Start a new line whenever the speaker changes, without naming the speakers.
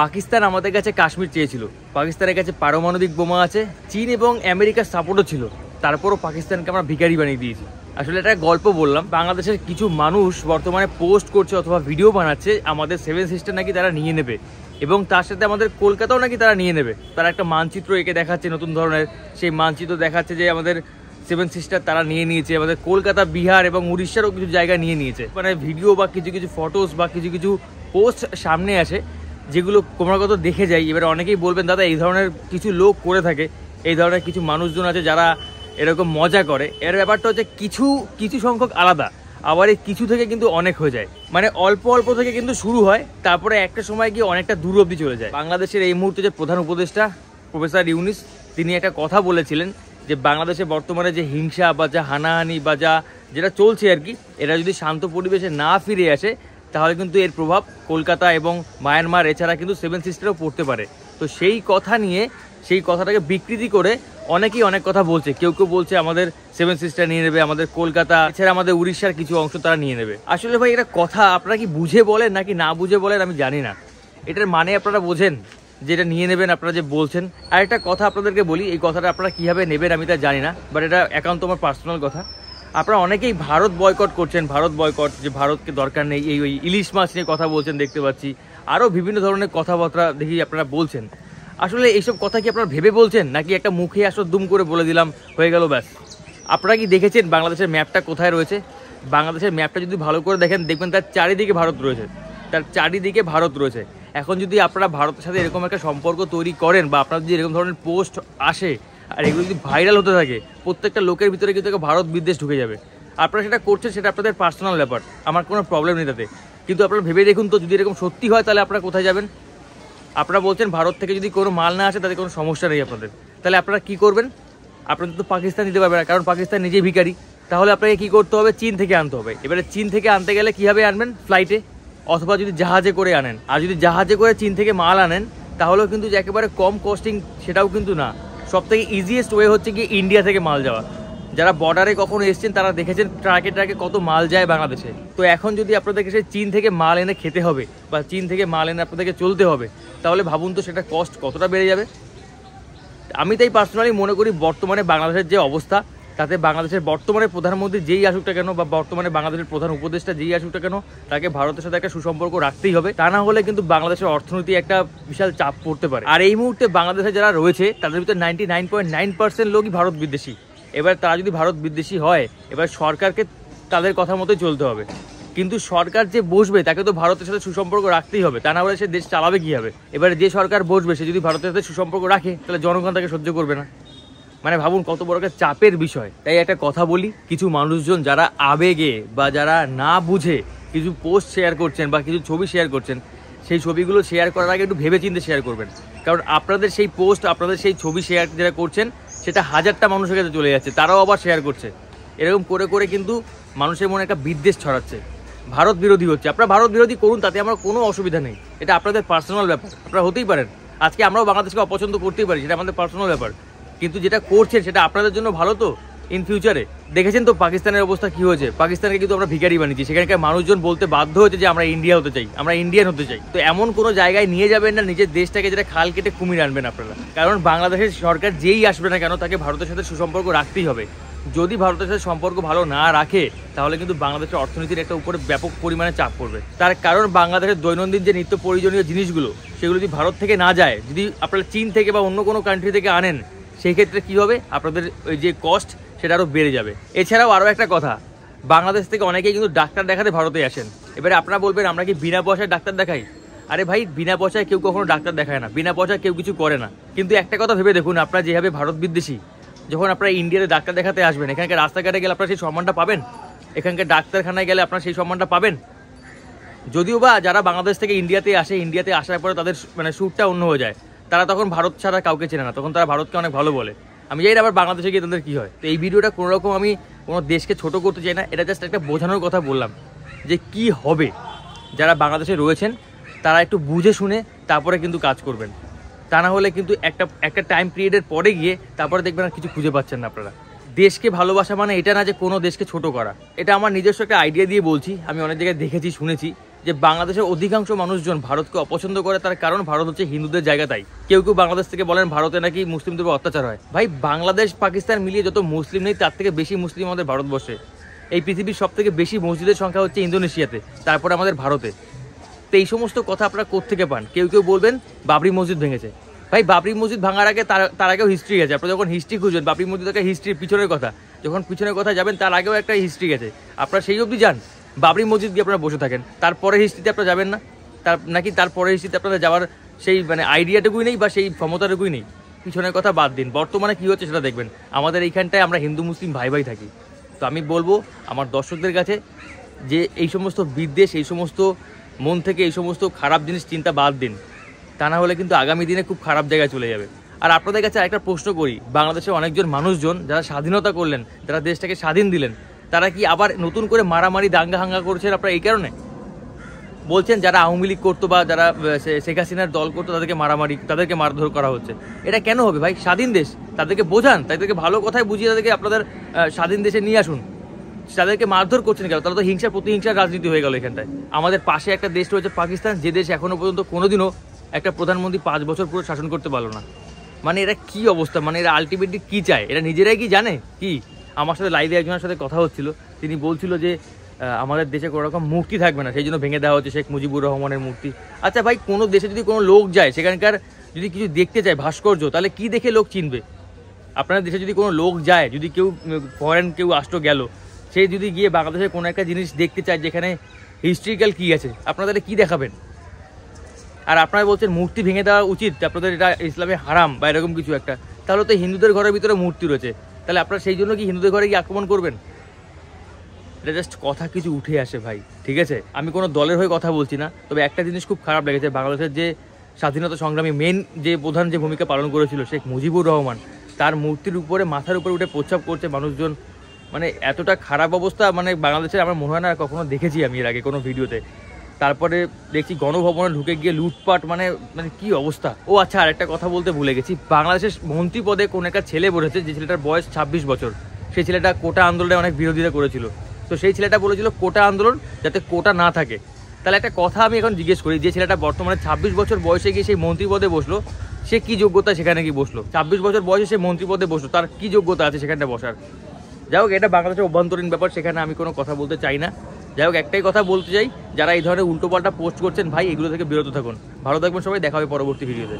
পাকিস্তান আমাদের কাছে কাশ্মীর চেয়েছিল, পাকিস্তানের কাছে পারমাণবিক বোমা আছে, চীন এবং আমেরিকার সাপোর্টও ছিল, তারপরও পাকিস্তানকে আমরা ভিখারি বানিয়ে দিয়েছি। আসলে এটা গল্প বললাম। বাংলাদেশের কিছু মানুষ বর্তমানে পোস্ট করছে অথবা ভিডিও বানাচ্ছে আমাদের সেভেন সিস্টার নাকি তারা নিয়ে নেবে, এবং তার সাথে আমাদের কলকাতাও নাকি তারা নিয়ে নেবে। তারা একটা মানচিত্র এঁকে দেখাচ্ছে নতুন ধরনের, সেই মানচিত্র দেখাচ্ছে যে আমাদের সেভেন সিস্টার তারা নিয়ে নিয়েছে, আমাদের কলকাতা, বিহার এবং উড়িষ্যারও কিছু জায়গা নিয়ে নিয়েছে। মানে ভিডিও বা কিছু কিছু ফটোস বা কিছু কিছু পোস্ট সামনে আসে যেগুলো ক্রমাগত দেখে যাই। এবারে অনেকেই বলবেন দাদা এই ধরনের কিছু লোক করে থাকে, এই ধরনের কিছু মানুষজন আছে যারা এরকম মজা করে। এর ব্যাপারটা হচ্ছে কিছু কিছু সংখ্যক আলাদা, আবার এই কিছু থেকে কিন্তু অনেক হয়ে যায়। মানে অল্প অল্প থেকে কিন্তু শুরু হয়, তারপরে একটা সময় গিয়ে অনেকটা দূর অবধি চলে যায়। বাংলাদেশের এই মুহূর্তে যে প্রধান উপদেষ্টা প্রফেসর ইউনূস, তিনি একটা কথা বলেছিলেন যে বাংলাদেশে বর্তমানে যে হিংসা বা যা হানাহানি বা যেটা চলছে আর কি, এরা যদি শান্ত পরিবেশে না ফিরে আসে তাহলে কিন্তু এর প্রভাব কলকাতা এবং মায়ানমার এছাড়া কিন্তু সেভেন সিস্টারও পড়তে পারে। তো সেই কথা নিয়ে, সেই কথাটাকে বিকৃতি করে অনেকেই অনেক কথা বলছে। কেউ কেউ বলছে আমাদের সেভেন সিস্টার নিয়ে নেবে, আমাদের কলকাতা এছাড়া আমাদের উড়িষ্যার কিছু অংশ তারা নিয়ে নেবে। আসলে ভাই এটা কথা আপনারা কি বুঝে বলেন নাকি না বুঝে বলেন আমি জানি না, এটার মানে আপনারা বোঝেন যে এটা নিয়ে নেবেন আপনারা যে বলছেন। আর একটা কথা আপনাদেরকে বলি, এই কথাটা আপনারা কীভাবে নেবেন আমি তা জানি না, বাট এটা একান্ত আমার পার্সোনাল কথা। আপনারা অনেকেই ভারত বয়কট করছেন, ভারত বয়কট, যে ভারতকে দরকার নেই, এই ওই ইলিশ মাছ নিয়ে কথা বলছেন দেখতে পাচ্ছি, আরও বিভিন্ন ধরনের কথাবার্তা দেখি আপনারা বলছেন। আসলে এইসব কথা কি আপনারা ভেবে বলছেন নাকি একটা মুখে আসর দুম করে বলে দিলাম হয়ে গেল ব্যাস? আপনারা কি দেখেছেন বাংলাদেশের ম্যাপটা কোথায় রয়েছে? বাংলাদেশের ম্যাপটা যদি ভালো করে দেখেন দেখবেন তার চারিদিকে ভারত রয়েছে, তার চারিদিকে ভারত রয়েছে। এখন যদি আপনারা ভারতের সাথে এরকম একটা সম্পর্ক তৈরি করেন বা আপনার যদি এরকম ধরনের পোস্ট আসে আর এগুলো যদি ভাইরাল হতে থাকে, প্রত্যেকটা লোকের ভিতরে কিন্তু ভারত বিদ্বেষ ঢুকে যাবে। আপনারা সেটা করছেন, সেটা আপনাদের পার্সোনাল ব্যাপার, আমার কোনো প্রবলেম নেই তাতে। কিন্তু আপনারা ভেবে দেখুন তো, যদি এরকম সত্যি হয় তাহলে আপনারা কোথায় যাবেন? আপনারা বলছেন ভারত থেকে যদি কোনো মাল না আসে তাতে কোনো সমস্যা নেই আপনাদের, তাহলে আপনারা কী করবেন? আপনাদের তো পাকিস্তান দিতে পারবে না, কারণ পাকিস্তান নিজেই ভিখারি। তাহলে আপনাকে কী করতে হবে? চীন থেকে আনতে হবে। এবারে চীন থেকে আনতে গেলে কীভাবে আনবেন? ফ্লাইটে অথবা যদি জাহাজে করে আনেন। আর যদি জাহাজে করে চীন থেকে মাল আনেন তাহলেও কিন্তু যে একেবারে কম কস্টিং সেটাও কিন্তু না। সব থেকে ইজিয়েস্ট ওয়ে হচ্ছে কি ইন্ডিয়া থেকে মাল যাওয়া। যারা বর্ডারে কখনো এসছেন তারা দেখেছেন ট্রাকে ট্রাকে কত মাল যায় বাংলাদেশে। তো এখন যদি আপনাদেরকে সেই চীন থেকে মাল এনে খেতে হবে বা চীন থেকে মাল এনে আপনাদেরকে চলতে হবে, তাহলে ভাবুন তো সেটা কস্ট কতটা বেড়ে যাবে। আমি তাই পার্সোনালি মনে করি বর্তমানে বাংলাদেশের যে অবস্থা, তাতে বাংলাদেশের বর্তমানে প্রধানমন্ত্রী যেই আসুক না কেন বা বর্তমানে বাংলাদেশের প্রধান উপদেষ্টা যেই আসুক না কেন, তাকে ভারতের সাথে একটা সুসম্পর্ক রাখতেই হবে। তা না হলে কিন্তু বাংলাদেশের অর্থনীতি একটা বিশাল চাপ পড়তে পারে। আর এই মুহূর্তে বাংলাদেশে যারা রয়েছে তাদের ভিতরে 99.9% লোকই ভারত বিদ্বেষী। এবার তারা যদি ভারত বিদ্বেষী হয়, এবার সরকারকে তাদের কথা মতোই চলতে হবে। কিন্তু সরকার যে বসবে তাকে তো ভারতের সাথে সুসম্পর্ক রাখতেই হবে, তা না হলে সে দেশ চালাবে কীভাবে? এবারে যে সরকার বসবে সে যদি ভারতের সাথে সুসম্পর্ক রাখে তাহলে জনগণ তাকে সহ্য করবে না। মানে ভাবুন কত বড় একটা চাপের বিষয়। তাই একটা কথা বলি, কিছু মানুষজন যারা আবেগে বা যারা না বুঝে কিছু পোস্ট শেয়ার করছেন বা কিছু ছবি শেয়ার করছেন, সেই ছবিগুলো শেয়ার করার আগে একটু ভেবেচিন্তে শেয়ার করবেন। কারণ আপনাদের সেই পোস্ট, আপনাদের সেই ছবি শেয়ার যারা করছেন সেটা হাজারটা মানুষের কাছে চলে যাচ্ছে, তারাও আবার শেয়ার করছে। এরকম করে করে কিন্তু মানুষের মনে একটা বিদ্বেষ ছড়াচ্ছে, ভারত বিরোধী হচ্ছে। আপনারা ভারত বিরোধী করুন, তাতে আমার কোনো অসুবিধা নেই, এটা আপনাদের পার্সোনাল ব্যাপার, আপনারা হতেই পারেন। আজকে আমরাও বাংলাদেশকে অপছন্দ করতেই পারি, সেটা আমাদের পার্সোনাল ব্যাপার। কিন্তু যেটা করছেন সেটা আপনাদের জন্য ভালো তো ইন ফিউচারে। দেখেছেন তো পাকিস্তানের অবস্থা কী হয়েছে? পাকিস্তানকে কিন্তু আমরা ভিখারি বানিয়েছি, সেখানকার মানুষজন বলতে বাধ্য হয়েছে যে আমরা ইন্ডিয়া হতে চাই, আমরা ইন্ডিয়ান হতে চাই। তো এমন কোনো জায়গায় নিয়ে যাবেন না নিজের দেশটাকে যেটা খাল কেটে কুমির আনবেন আপনারা। কারণ বাংলাদেশের সরকার যেই আসবে না কেন তাকে ভারতের সাথে সুসম্পর্ক রাখতেই হবে। যদি ভারতের সাথে সম্পর্ক ভালো না রাখে তাহলে কিন্তু বাংলাদেশের অর্থনীতির একটা উপরে ব্যাপক পরিমাণে চাপ পড়বে। তার কারণ বাংলাদেশের দৈনন্দিন যে নিত্য প্রয়োজনীয় জিনিসগুলো সেগুলো যদি ভারত থেকে না যায়, যদি আপনারা চীন থেকে বা অন্য কোনো কান্ট্রি থেকে আনেন, সেই ক্ষেত্রে কী হবে? আপনাদের ওই যে কস্ট সেটা আরও বেড়ে যাবে। এছাড়াও আরও একটা কথা, বাংলাদেশ থেকে অনেকেই কিন্তু ডাক্তার দেখাতে ভারতে আসেন। এবারে আপনারা বলবেন আমরা কি বিনা পয়সায় ডাক্তার দেখাই? আরে ভাই, বিনা পয়সায় কেউ কখনো ডাক্তার দেখায় না, বিনা পয়সায় কেউ কিছু করে না। কিন্তু একটা কথা ভেবে দেখুন, আপনারা যেভাবে ভারত বিদ্বেষী, যখন আপনারা ইন্ডিয়াতে ডাক্তার দেখাতে আসবেন, এখানকার রাস্তাঘাটে গেলে আপনারা সেই সম্মানটা পাবেন? এখানকার ডাক্তারখানায় গেলে আপনারা সেই সম্মানটা পাবেন? যদিও বা যারা বাংলাদেশ থেকে ইন্ডিয়াতে আসে, ইন্ডিয়াতে আসার পরে তাদের মানে সুরটা অন্য হয়ে যায়, তারা তখন ভারত ছাড়া কাউকে চেনে না, তখন তারা ভারতকে অনেক ভালো বলে। আমি জানি না আবার বাংলাদেশে গিয়ে তাদের কী হয়। তো এই ভিডিওটা কোনো রকম আমি কোনো দেশকে ছোট করতে চাই না, এটা জাস্ট একটা বোঝানোর কথা বললাম যে কি হবে। যারা বাংলাদেশে রয়েছেন তারা একটু বুঝে শুনে তারপরে কিন্তু কাজ করবেন, তা না হলে কিন্তু একটা টাইম পিরিয়ডের পরে গিয়ে তারপরে দেখবেন আর কিছু খুঁজে পাচ্ছেন না আপনারা। দেশকে ভালোবাসা মানে এটা না যে কোনো দেশকে ছোট করা। এটা আমার নিজস্ব একটা আইডিয়া দিয়ে বলছি, আমি অনেক জায়গায় দেখেছি শুনেছি যে বাংলাদেশের অধিকাংশ মানুষজন ভারতকে অপছন্দ করে, তার কারণ ভারত হচ্ছে হিন্দুদের জায়গা। তাই কেউ কেউ বাংলাদেশ থেকে বলেন ভারতে নাকি মুসলিমদের উপর অত্যাচার হয়। ভাই বাংলাদেশ পাকিস্তান মিলিয়ে যত মুসলিম নেই তার থেকে বেশি মুসলিম আমাদের ভারতবর্ষে। এই পৃথিবীর সব থেকে বেশি মসজিদের সংখ্যা হচ্ছে ইন্দোনেশিয়াতে, তারপরে আমাদের ভারতে। তো এই সমস্ত কথা আপনারা কোত্থেকে পান? কেউ কেউ বলবেন বাবরি মসজিদ ভেঙেছে। ভাই বাবরি মসজিদ ভাঙার আগে তার আগেও হিস্ট্রি গেছে। আপনারা যখন হিস্ট্রি খুঁজবেন বাবরি মসজিদ একটা হিস্ট্রির পিছনের কথা, যখন পিছনের কথা যাবেন তার আগেও একটা হিস্ট্রি গেছে। আপনারা সেই অবধি যান, বাবরি মসজিদ গিয়ে আপনারা বসে থাকেন, তারপরে হিস্ট্রিতে আপনারা যাবেন না? নাকি তারপরে হিস্ট্রিতে আপনাদের যাওয়ার সেই আইডিয়াটুকুই নেই বা সেই ক্ষমতাটুকুই নেই? পিছনের কথা বাদ দিন, বর্তমানে কী হচ্ছে সেটা দেখবেন। আমাদের এইখানটায় আমরা হিন্দু মুসলিম ভাই ভাই থাকি। তো আমি বলবো আমার দর্শকদের কাছে যে এই সমস্ত বিদ্বেষ, এই সমস্ত মন থেকে এই সমস্ত খারাপ জিনিস চিন্তা বাদ দিন, তা না হলে কিন্তু আগামী দিনে খুব খারাপ জায়গায় চলে যাবে। আর আপনাদের কাছে আরেকটা প্রশ্ন করি, বাংলাদেশের অনেকজন মানুষজন যারা স্বাধীনতা করলেন, যারা দেশটাকে স্বাধীন দিলেন, তারা কি আবার নতুন করে মারামারি দাঙ্গা হাঙ্গা করছেন আপনারা এই কারণে? বলছেন যারা আওয়ামী লীগ করতো বা যারা শেখ হাসিনার দল করতো তাদেরকে মারধর করা হচ্ছে। এটা কেন হবে ভাই? স্বাধীন দেশ, তাদেরকে বোঝান, তাদেরকে ভালো কথায় বুঝিয়ে তাদেরকে আপনাদের স্বাধীন দেশে নিয়ে আসুন। তাদেরকে মারধর করছেন কেন? তাহলে তো হিংসা প্রতিহিংসার রাজনীতি হয়ে গেল এখানটায়। আমাদের পাশে একটা দেশ রয়েছে পাকিস্তান, যে দেশ এখনো পর্যন্ত কোনোদিনও একটা প্রধানমন্ত্রী 5 বছর পুরো শাসন করতে পারলো না। মানে এরা কি অবস্থা, মানে এরা আলটিমেটলি কি চায়? এরা নিজেরাই কি জানে? কি আমার সাথে লাইভে একজনের সাথে কথা হচ্ছিল, তিনি বলছিল যে আমাদের দেশে কোনো রকম মূর্তি থাকবে না, সেই জন্য ভেঙে দেওয়া হচ্ছে শেখ মুজিবুর রহমানের মূর্তি। আচ্ছা ভাই, কোনো দেশে যদি কোনো লোক যায়, সেখানকার যদি কিছু দেখতে চায় ভাস্কর্য, তাহলে কি দেখে লোক চিনবে? আপনার দেশে যদি কোনো লোক যায়, যদি কেউ ফরেন কেউ আসতো গেল, সে যদি গিয়ে বাংলাদেশের কোনো একটা জিনিস দেখতে চায় যেখানে হিস্ট্রিক্যাল কী আছে, আপনাদের কী দেখাবেন? আর আপনারা বলছেন মূর্তি ভেঙে দেওয়া উচিত, আপনাদের এটা ইসলামে হারাম বা এরকম কিছু একটা। তাহলে তো হিন্দুদের ঘরের ভিতরে মূর্তি রয়েছে, তাহলে আপনারা সেই জন্য কি হিন্দুদের ঘরে গিয়ে আক্রমণ করবেন? এটা জাস্ট কথা কিছু উঠে আসে ভাই, ঠিক আছে? আমি কোনো দলের হয়ে কথা বলছি না, তবে একটা জিনিস খুব খারাপ লেগেছে, বাংলাদেশের যে স্বাধীনতা সংগ্রামী প্রধান যে ভূমিকা পালন করেছিল শেখ মুজিবুর রহমান, তার মূর্তির উপরে মাথার উপরে উঠে প্রস্রাব করছে মানুষজন। মানে এতটা খারাপ অবস্থা মানে বাংলাদেশের আমার মনে হয় না কখনো দেখেছি আমি এর আগে কোনো ভিডিওতে। তারপরে দেখছি গণভবনে ঢুকে গিয়ে লুটপাট, মানে কি অবস্থা। ও আচ্ছা, আর একটা কথা বলতে ভুলে গেছি, বাংলাদেশের মন্ত্রী পদে কোন একটা ছেলে বলেছে, যে ছেলেটার বয়স 26 বছর। সেই ছেলেটা কোটা আন্দোলনে অনেক বিরোধিতা করেছিল। তো সেই ছেলেটা বলেছিল কোটা আন্দোলন যাতে কোটা না থাকে। তাহলে একটা কথা আমি এখন জিজ্ঞেস করি, যে ছেলেটা বর্তমানে 26 বছর বয়সে গিয়ে সেই মন্ত্রী পদে বসলো, সে কি যোগ্যতা সেখানে গিয়ে বসলো? 26 বছর বয়সে সে মন্ত্রী পদে বসলো, তার কি যোগ্যতা আছে সেখানটা বসার? যাই হোক, এটা বাংলাদেশের অভ্যন্তরীণ ব্যাপার, সেখানে আমি কোনো কথা বলতে চাই না। যাই হোক, একটাই কথা বলতে চাই, যারা এই ধরনের উল্টোপাল্টা পোস্ট করছেন ভাই, এগুলো থেকে বিরত থাকুন। ভালো থাকবেন সবাই, দেখা হবে পরবর্তী ভিডিওতে।